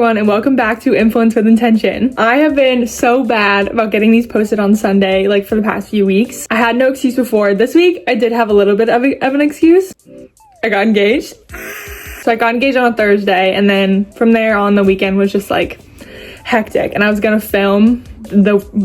everyone, and welcome back to Influence with Intention. I have been so bad about getting these posted on Sunday, like for the past few weeks. I had no excuse before. This week, I did have a little bit of an excuse. I got engaged. So I got engaged on a Thursday, and then from there on, the weekend was just like hectic. And I was gonna film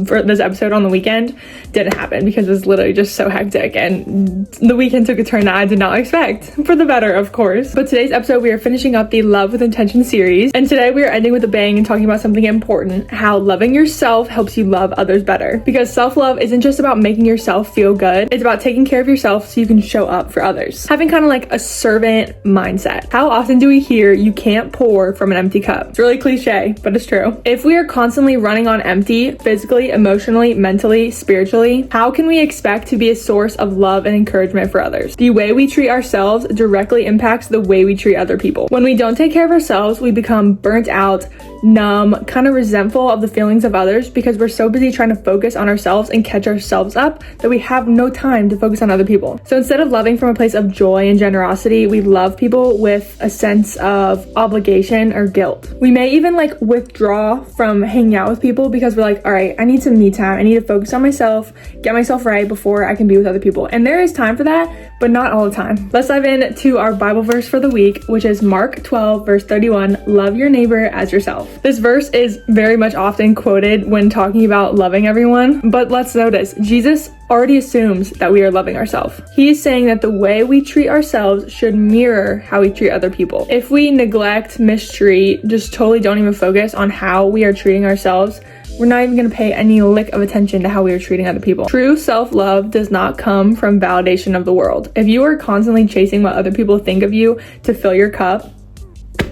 for this episode on the weekend. Didn't happen because it was literally just so hectic, and the weekend took a turn that I did not expect, for the better, of course. But today's episode, we are finishing up the Love with Intention series, and today we are ending with a bang and talking about something important: how loving yourself helps you love others better. Because self-love isn't just about making yourself feel good, it's about taking care of yourself so you can show up for others. Having kind of like a servant mindset. How often do we hear you can't pour from an empty cup? It's really cliche, but it's true. If we are constantly running on empty, physically, emotionally, mentally, spiritually, how can we expect to be a source of love and encouragement for others? The way we treat ourselves directly impacts the way we treat other people. When we don't take care of ourselves, we become burnt out, numb, kind of resentful of the feelings of others because we're so busy trying to focus on ourselves and catch ourselves up that we have no time to focus on other people. So instead of loving from a place of joy and generosity, we love people with a sense of obligation or guilt. We may even like withdraw from hanging out with people because we're like, all right, I need some me time. I need to focus on myself, get myself right before I can be with other people. And there is time for that, but not all the time. Let's dive into our Bible verse for the week, which is Mark 12, verse 31, love your neighbor as yourself. This verse is very much often quoted when talking about loving everyone, but let's notice, Jesus already assumes that we are loving ourselves. He is saying that the way we treat ourselves should mirror how we treat other people. If we neglect, mistreat, just totally don't even focus on how we are treating ourselves, we're not even going to pay any lick of attention to how we are treating other people. True self-love does not come from validation of the world. If you are constantly chasing what other people think of you to fill your cup,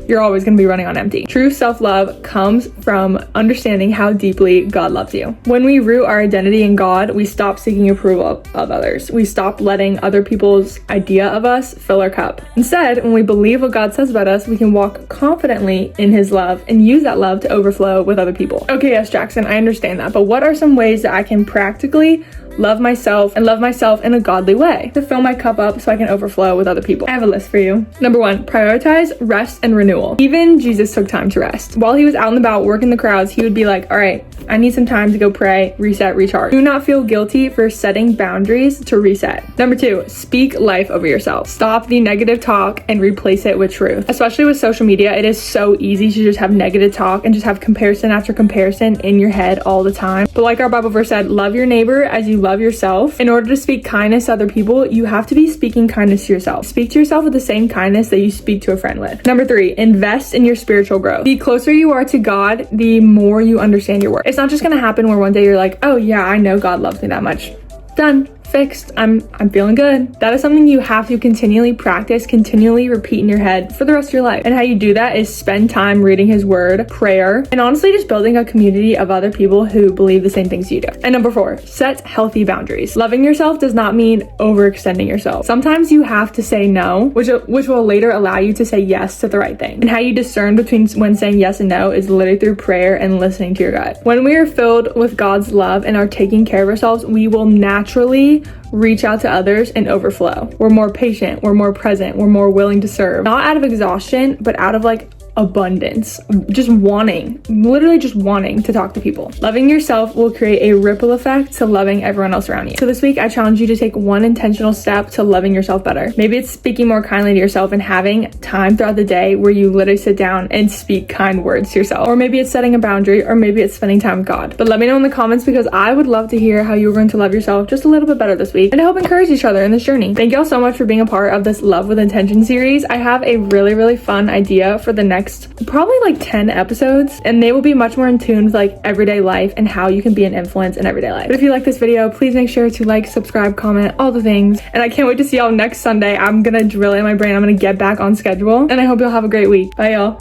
you're always going to be running on empty. True self-love comes from understanding how deeply God loves you. When we root our identity in God, we stop seeking approval of others. We stop letting other people's idea of us fill our cup. Instead, when we believe what God says about us, we can walk confidently in his love and use that love to overflow with other people. Okay, yes, Jackson, I understand that, but what are some ways that I can practically love myself and love myself in a godly way to fill my cup up so I can overflow with other people? I have a list for you. Number 1, prioritize rest and renewal. Even Jesus took time to rest. While he was out and about working the crowds, he would be like, all right, I need some time to go pray, reset, recharge. Do not feel guilty for setting boundaries to reset. Number 2, speak life over yourself. Stop the negative talk and replace it with truth. Especially with social media, it is so easy to just have negative talk and just have comparison after comparison in your head all the time. But like our Bible verse said, love your neighbor as you love yourself. In order to speak kindness to other people, you have to be speaking kindness to yourself. Speak to yourself with the same kindness that you speak to a friend with. Number 3, invest in your spiritual growth. The closer you are to God, the more you understand your worth. It's not just gonna happen where one day you're like, oh yeah, I know God loves me that much. Done. Fixed. I'm feeling good. That is something you have to continually practice, continually repeat in your head for the rest of your life. And how you do that is spend time reading his word, prayer, and honestly just building a community of other people who believe the same things you do. And number 4, set healthy boundaries. Loving yourself does not mean overextending yourself. Sometimes you have to say no, which will later allow you to say yes to the right thing. And how you discern between when saying yes and no is literally through prayer and listening to your gut. When we are filled with God's love and are taking care of ourselves, we will naturally reach out to others and overflow. We're more patient, we're more present, we're more willing to serve. Not out of exhaustion, but out of like abundance, literally just wanting to talk to people. Loving yourself will create a ripple effect to loving everyone else around you. So this week, I challenge you to take one intentional step to loving yourself better. Maybe it's speaking more kindly to yourself and having time throughout the day where you literally sit down and speak kind words to yourself. Or maybe it's setting a boundary, or maybe it's spending time with God. But let me know in the comments because I would love to hear how you're going to love yourself just a little bit better this week and to help encourage each other in this journey. Thank you all so much for being a part of this Love with Intention series. I have a really, really fun idea for the next probably like 10 episodes, and they will be much more in tune with like everyday life and how you can be an influence in everyday life. But if you like this video, please make sure to like, subscribe, comment, all the things. And I can't wait to see y'all next Sunday. I'm gonna drill in my brain. I'm gonna get back on schedule, and I hope y'all have a great week. Bye y'all.